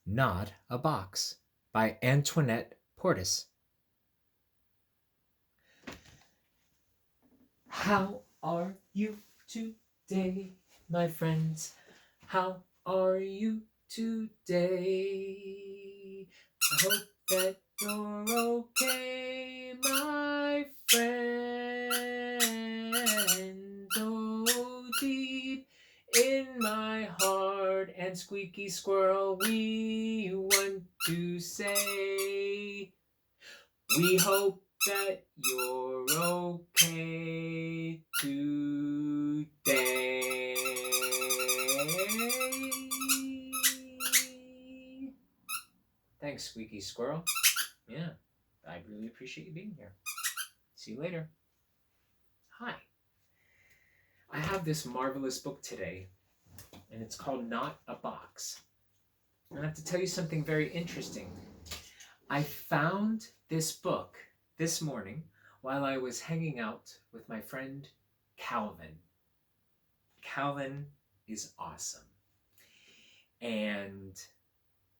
Not a Box by Antoinette Portis. How are you today, my friends? How are you today? I hope that you're okay, my friend. Oh, deep in my heart and squeaky squirrel, we want to say we hope that you're okay today. Thanks, Squeaky Squirrel. Yeah, I really appreciate you being here. See you later. Hi. I have this marvelous book today, and it's called Not a Box. And I have to tell you something very interesting. I found this book this morning while I was hanging out with my friend Calvin. Calvin is awesome. And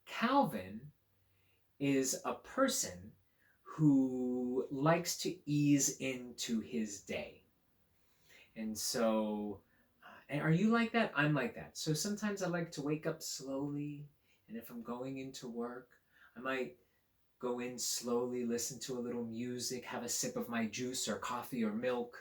Calvin is a person who likes to ease into his day. And so, and are you like that? I'm like that. So sometimes I like to wake up slowly. And if I'm going into work, I might go in slowly, listen to a little music, have a sip of my juice or coffee or milk,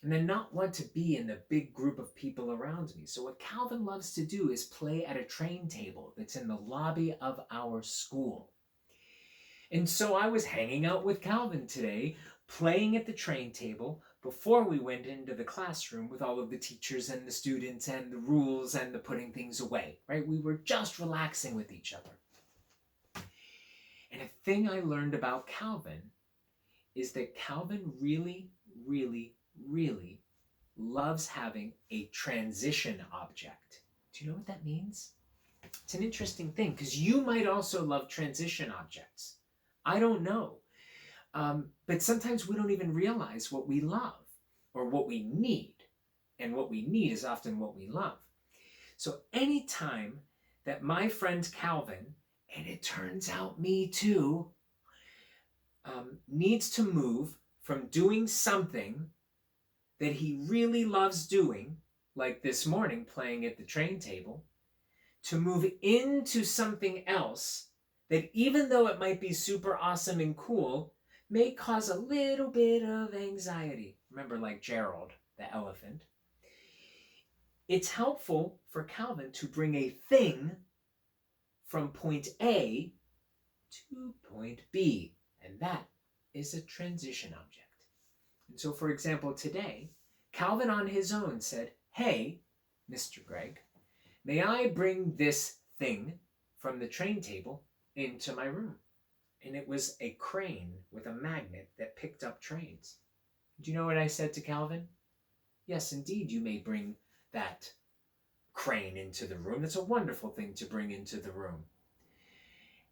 and then not want to be in the big group of people around me. So what Calvin loves to do is play at a train table that's in the lobby of our school. And so I was hanging out with Calvin today, playing at the train table before we went into the classroom with all of the teachers and the students and the rules and the putting things away, right? We were just relaxing with each other. And a thing I learned about Calvin is that Calvin really, really, really loves having a transition object. Do you know what that means? It's an interesting thing because you might also love transition objects. I don't know. But sometimes we don't even realize what we love or what we need. And what we need is often what we love. So anytime that my friend Calvin, and it turns out me too, needs to move from doing something that he really loves doing, like this morning playing at the train table, to move into something else that, even though it might be super awesome and cool, may cause a little bit of anxiety. Remember, like Gerald, the elephant. It's helpful for Calvin to bring a thing from point A to point B, and that is a transition object. And so, for example, today, Calvin on his own said, "Hey, Mr. Greg, may I bring this thing from the train table into my room?" And it was a crane with a magnet that picked up trains. Do you know what I said to Calvin? "Yes, indeed, you may bring that crane into the room. That's a wonderful thing to bring into the room."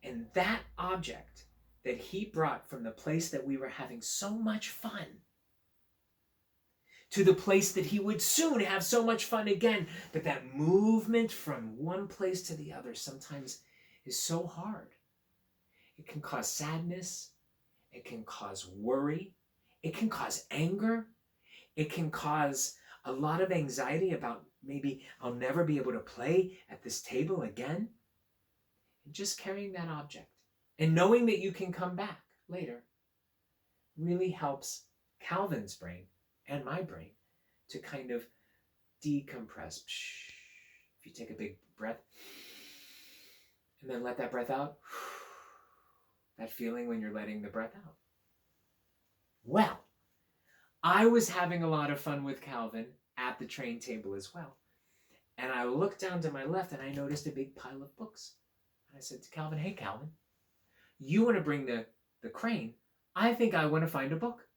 And that object that he brought from the place that we were having so much fun to the place that he would soon have so much fun again. But that movement from one place to the other sometimes is so hard. It can cause sadness. It can cause worry. It can cause anger. It can cause a lot of anxiety about maybe I'll never be able to play at this table again. And just carrying that object and knowing that you can come back later really helps Calvin's brain and my brain to kind of decompress. If you take a big breath and then let that breath out, that feeling when you're letting the breath out. Well, I was having a lot of fun with Calvin at the train table as well. And I looked down to my left and I noticed a big pile of books. And I said to Calvin, "Hey, Calvin, you want to bring the crane? I think I want to find a book.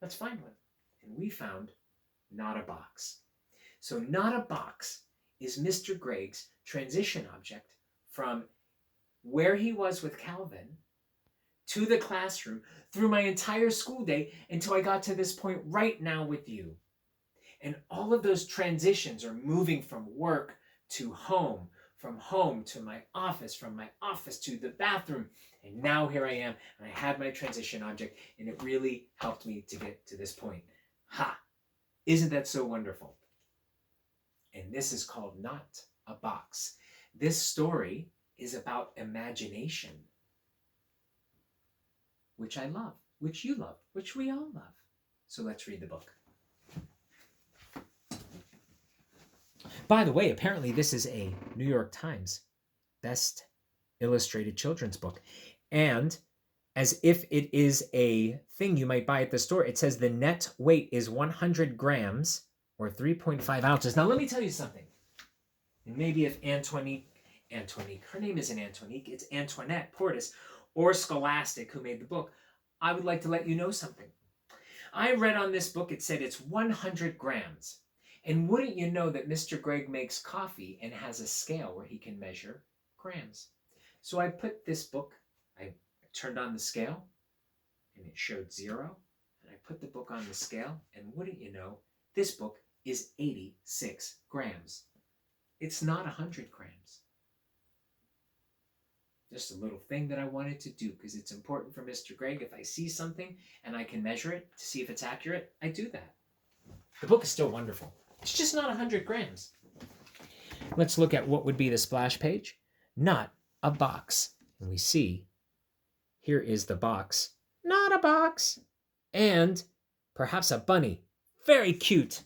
Let's find one." And we found Not a Box. So Not a Box is Mr. Greg's transition object from where he was with Calvin to the classroom through my entire school day until I got to this point right now with you. And all of those transitions are moving from work to home, from home to my office, from my office to the bathroom. And now here I am, and I had my transition object, and it really helped me to get to this point. Ha! Isn't that so wonderful? And this is called Not a Box. This story is about imagination, which I love, which you love, which we all love. So let's read the book. By the way, apparently this is a New York Times Best Illustrated Children's Book. And as if it is a thing you might buy at the store, it says the net weight is 100 grams or 3.5 ounces. Now, let me tell you something. And maybe if Antoinette, her name isn't Antoinette, it's Antoinette Portis, or Scholastic, who made the book, I would like to let you know something. I read on this book, it said it's 100 grams. And wouldn't you know that Mr. Greg makes coffee and has a scale where he can measure grams. So I put this book, I turned on the scale, and it showed 0. And I put the book on the scale, and wouldn't you know, this book is 86 grams. It's not 100 grams. Just a little thing that I wanted to do because it's important for Mr. Greg. If I see something and I can measure it to see if it's accurate, I do that. The book is still wonderful. It's just not 100 grams. Let's look at what would be the splash page. Not a box. And we see, here is the box. Not a box. And perhaps a bunny. Very cute.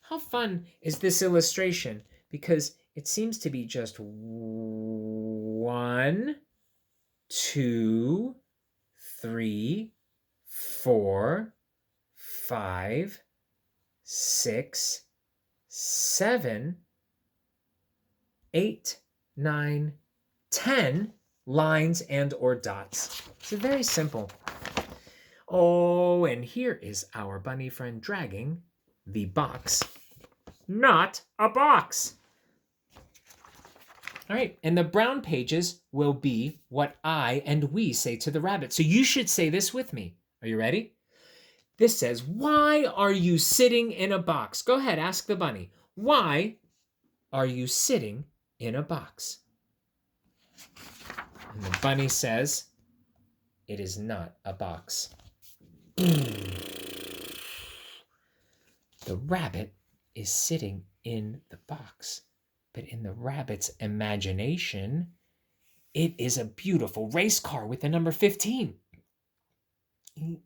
How fun is this illustration? Because it seems to be just 1, 2, 3, 4, 5, 6, 7, 8, 9, 10 lines and or dots. It's very simple. Oh, and here is our bunny friend dragging the box. Not a box. All right, and the brown pages will be what I and we say to the rabbit. So you should say this with me. Are you ready? This says, why are you sitting in a box? Go ahead, ask the bunny. Why are you sitting in a box? And the bunny says, it is not a box. The rabbit is sitting in the box. But in the rabbit's imagination, it is a beautiful race car with the number 15. He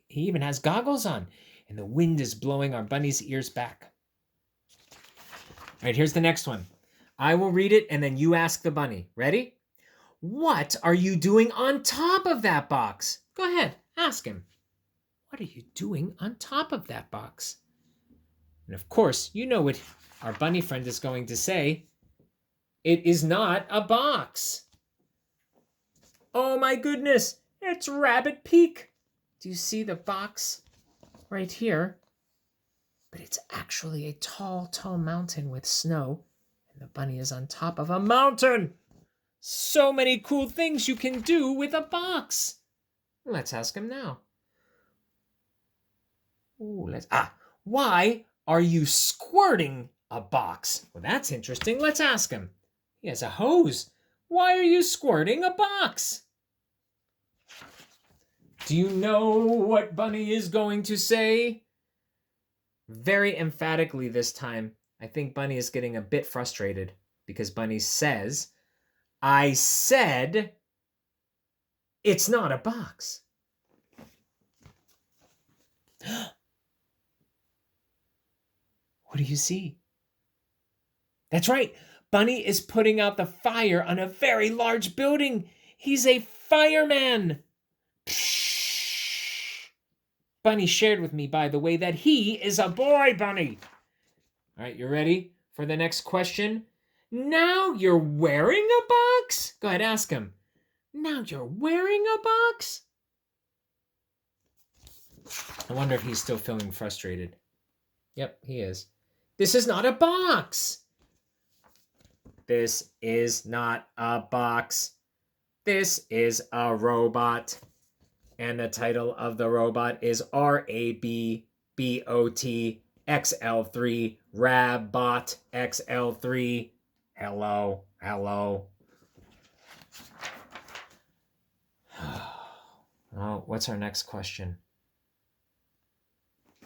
even has goggles on, and the wind is blowing our bunny's ears back. All right, here's the next one. I will read it, and then you ask the bunny. Ready? What are you doing on top of that box? Go ahead, ask him. What are you doing on top of that box? And of course, you know what our bunny friend is going to say. It is not a box. Oh my goodness, it's Rabbit Peak. Do you see the box right here? But it's actually a tall, tall mountain with snow, and the bunny is on top of a mountain. So many cool things you can do with a box. Let's ask him now. Ooh, why are you squirting a box? Well, that's interesting. Let's ask him. He has a hose. Why are you squirting a box? Do you know what Bunny is going to say? Very emphatically this time. I think Bunny is getting a bit frustrated because Bunny says, I said it's not a box. What do you see? That's right. Bunny is putting out the fire on a very large building. He's a fireman. Bunny shared with me, by the way, that he is a boy bunny. All right, you ready for the next question? Now you're wearing a box? Go ahead, ask him. Now you're wearing a box? I wonder if he's still feeling frustrated. Yep, he is. This is not a box. This is not a box. This is a robot. And the title of the robot is RABBOT XL3, Rabbot XL3. Hello. Oh, what's our next question?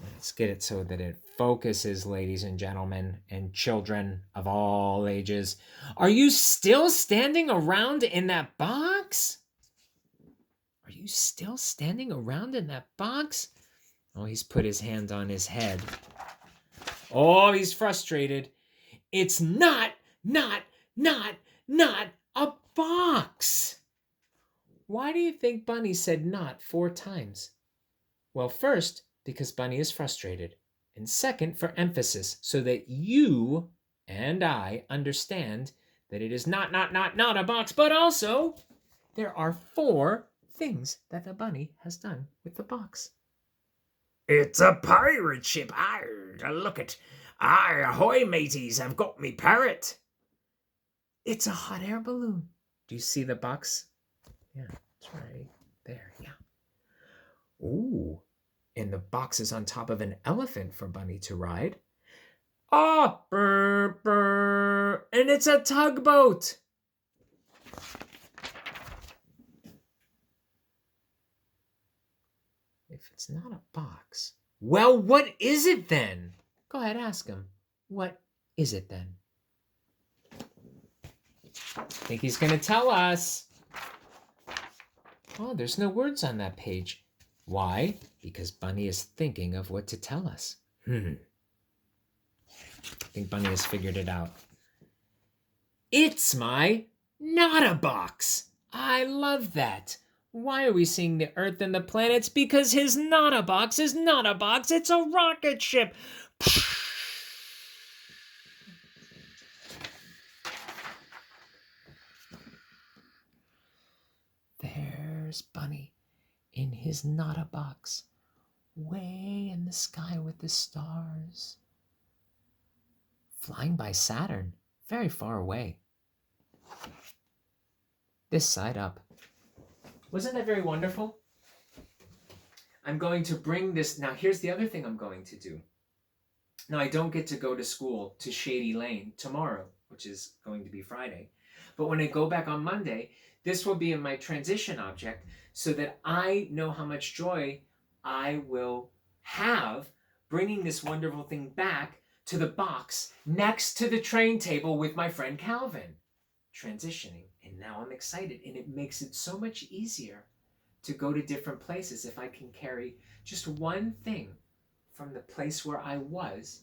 Let's get it so that it focuses, ladies and gentlemen, and children of all ages. Are you still standing around in that box? Are you still standing around in that box? Oh, he's put his hand on his head. Oh, he's frustrated. It's not a box. Why do you think Bunny said not 4 times? Well, first, because Bunny is frustrated. And second, for emphasis, so that you and I understand that it is not a box, but also there are 4 things that the bunny has done with the box. It's a pirate ship. Look at. Ahoy, mateys, I've got me parrot. It's a hot air balloon. Do you see the box? Yeah, it's right there, yeah. Ooh, and the box is on top of an elephant for Bunny to ride. Oh, brr, brr, and it's a tugboat. If it's not a box, well, what is it then? Go ahead, ask him. What is it then? I think he's going to tell us. Oh, there's no words on that page. Why? Because Bunny is thinking of what to tell us. I think Bunny has figured it out. It's my not a box. I love that. Why are we seeing the Earth and the planets? Because his not a box is not a box. It's a rocket ship. There's Bunny in his not a box, way in the sky with the stars, flying by Saturn, very far away. This side up. Wasn't that very wonderful? I'm going to bring this. Now, here's the other thing I'm going to do. Now, I don't get to go to school to Shady Lane tomorrow, which is going to be Friday. But when I go back on Monday, this will be in my transition object so that I know how much joy I will have bringing this wonderful thing back to the box next to the train table with my friend Calvin. Transitioning. And now I'm excited. And it makes it so much easier to go to different places if I can carry just one thing from the place where I was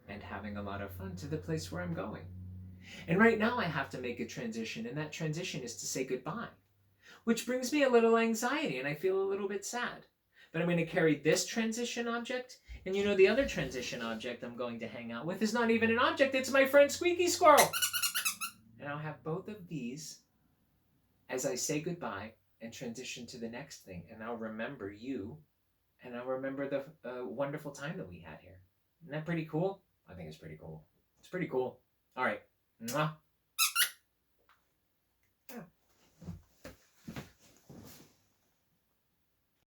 and having a lot of fun to the place where I'm going. And right now I have to make a transition, and that transition is to say goodbye, which brings me a little anxiety, and I feel a little bit sad. But I'm going to carry this transition object, and you know the other transition object I'm going to hang out with is not even an object, it's my friend Squeaky Squirrel. And I'll have both of these as I say goodbye and transition to the next thing, and I'll remember you, and I'll remember the wonderful time that we had here. Isn't that pretty cool? I think it's pretty cool. It's pretty cool. All right. Mwah.